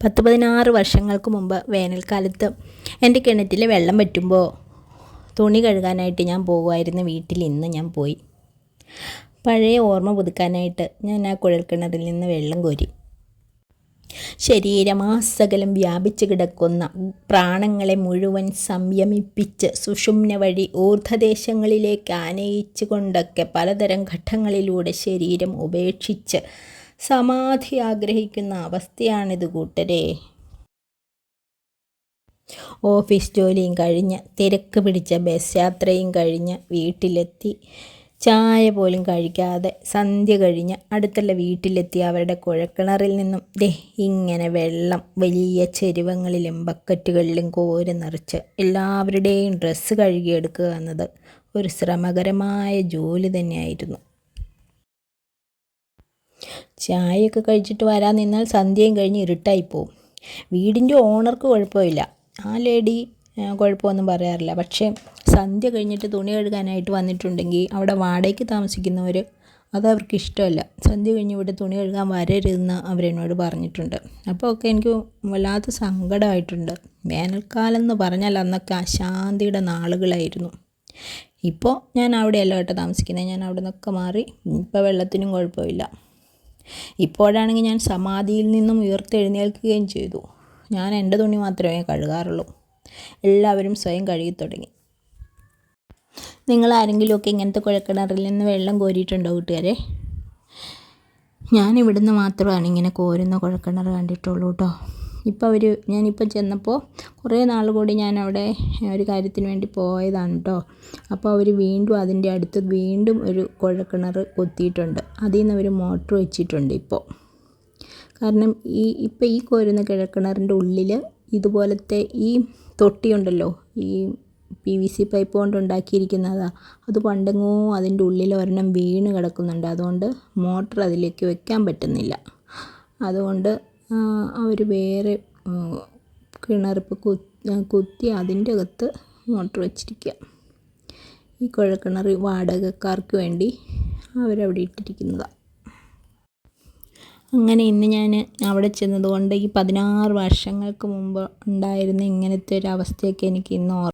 16 വർഷങ്ങൾക്ക് മുമ്പ് വേനൽക്കാലത്ത് എൻ്റെ കിണറ്റിൽ വെള്ളം വറ്റുമ്പോൾ തുണി കഴുകാനായിട്ട് ഞാൻ പോകുമായിരുന്ന വീട്ടിൽ ഇന്ന് ഞാൻ പോയി. പഴയ ഓർമ്മ പുതുക്കാനായിട്ട് ഞാൻ ആ കുഴൽക്കിണറിൽ നിന്ന് വെള്ളം കോരി. ശരീരമാസകലം വ്യാപിച്ചു കിടക്കുന്ന പ്രാണങ്ങളെ മുഴുവൻ സംയമിപ്പിച്ച് സുഷുമ്ന വഴി ഊർധ്വദേശങ്ങളിലേക്ക് ആനയിച്ചു കൊണ്ടൊക്കെ പലതരം ഘട്ടങ്ങളിലൂടെ ശരീരം ഉപേക്ഷിച്ച് സമാധി ആഗ്രഹിക്കുന്ന അവസ്ഥയാണിത് കൂട്ടരെ. ഓഫീസ് ജോലിയും കഴിഞ്ഞ് തിരക്ക് പിടിച്ച ബസ് യാത്രയും കഴിഞ്ഞ് വീട്ടിലെത്തി ചായ പോലും കഴിക്കാതെ സന്ധ്യ കഴിഞ്ഞ് അടുത്തുള്ള വീട്ടിലെത്തി അവരുടെ കുഴൽക്കിണറിൽ നിന്നും ഇങ്ങനെ വെള്ളം വലിയ ചെരുവങ്ങളിലും ബക്കറ്റുകളിലും കോരി നിറച്ച് എല്ലാവരുടെയും ഡ്രസ്സ് കഴുകിയെടുക്കുക എന്നത് ഒരു ശ്രമകരമായ ജോലി തന്നെയായിരുന്നു. ചായയൊക്കെ കഴിച്ചിട്ട് വരാൻ നിന്നാൽ സന്ധ്യയും കഴിഞ്ഞ് ഇരുട്ടായിപ്പോവും. വീടിൻ്റെ ഓണർക്ക് കുഴപ്പമില്ല, ആ ലേഡി കുഴപ്പമൊന്നും പറയാറില്ല. പക്ഷേ സന്ധ്യ കഴിഞ്ഞിട്ട് തുണി കഴുകാനായിട്ട് വന്നിട്ടുണ്ടെങ്കിൽ അവിടെ വാടകയ്ക്ക് താമസിക്കുന്നവർ അതവർക്ക് ഇഷ്ടമല്ല. സന്ധ്യ കഴിഞ്ഞ് ഇവിടെ തുണി കഴുകാൻ വരരുതെന്ന് അവരെന്നോട് പറഞ്ഞിട്ടുണ്ട്. അപ്പോൾ ഒക്കെ എനിക്ക് വല്ലാത്ത സങ്കടമായിട്ടുണ്ട്. വേനൽക്കാലം എന്ന് പറഞ്ഞാൽ അന്നൊക്കെ അശാന്തിയുടെ നാളുകളായിരുന്നു. ഇപ്പോൾ ഞാൻ അവിടെയല്ല കേട്ടോ താമസിക്കുന്നത്, ഞാൻ അവിടെ നിന്നൊക്കെ മാറി. ഇപ്പോൾ വെള്ളത്തിനും കുഴപ്പമില്ല. ഇപ്പോഴാണെങ്കിൽ ഞാൻ സമാധിയിൽ നിന്നും ഉയർത്തെഴുന്നേൽക്കുകയും ചെയ്തു. ഞാൻ എൻ്റെ തുണി മാത്രമേ കഴുകാറുള്ളൂ. എല്ലാവരും സ്വയം കഴുകി തുടങ്ങി. നിങ്ങൾ ആരെങ്കിലുമൊക്കെ ഇങ്ങനത്തെ കുഴൽക്കിണറിൽ നിന്ന് വെള്ളം കോരിയിട്ടുണ്ടോ കൂട്ടുകാരെ? ഞാൻ ഇവിടുന്ന് മാത്രമാണ് ഇങ്ങനെ കോരുന്ന കുഴൽക്കിണർ കണ്ടിട്ടുള്ളൂ കേട്ടോ. ഞാനിപ്പോൾ ചെന്നപ്പോൾ കുറേ നാൾ കൂടി ഞാൻ അവിടെ ഒരു കാര്യത്തിന് വേണ്ടി പോയതാണ് കേട്ടോ. അപ്പോൾ അവർ വീണ്ടും അതിൻ്റെ അടുത്ത് വീണ്ടും ഒരു കുഴൽക്കിണർ കൊത്തിയിട്ടുണ്ട്. അതിൽ നിന്ന് അവർ മോട്ടർ വെച്ചിട്ടുണ്ട് ഇപ്പോൾ. കാരണം ഈ കോരുന്ന കുഴൽക്കിണറിൻ്റെ ഉള്ളിൽ ഇതുപോലത്തെ ഈ തൊട്ടിയുണ്ടല്ലോ, ഈ PVC പൈപ്പ് കൊണ്ട് ഉണ്ടാക്കിയിരിക്കുന്നതാണ്. അത് പണ്ടെങ്ങോ അതിൻ്റെ ഉള്ളിൽ ഒരെണ്ണം വീണ് കിടക്കുന്നുണ്ട്. അതുകൊണ്ട് മോട്ടർ അതിലേക്ക് വെക്കാൻ പറ്റുന്നില്ല. അതുകൊണ്ട് അവർ വേറെ കിണറിപ്പോൾ കുത്തി അതിൻ്റെ അകത്ത് മോട്ടർ വെച്ചിരിക്കുക. ഈ കുഴൽക്കിണർ വാടകക്കാർക്ക് വേണ്ടി അവരവിടെ ഇട്ടിരിക്കുന്നതാണ്. അങ്ങനെ ഇന്ന് ഞാൻ അവിടെ ചെന്നതുകൊണ്ട് ഈ 16 വർഷങ്ങൾക്ക് മുമ്പ് ഉണ്ടായിരുന്ന ഇങ്ങനത്തെ ഒരു അവസ്ഥയൊക്കെ എനിക്ക് ഇന്ന്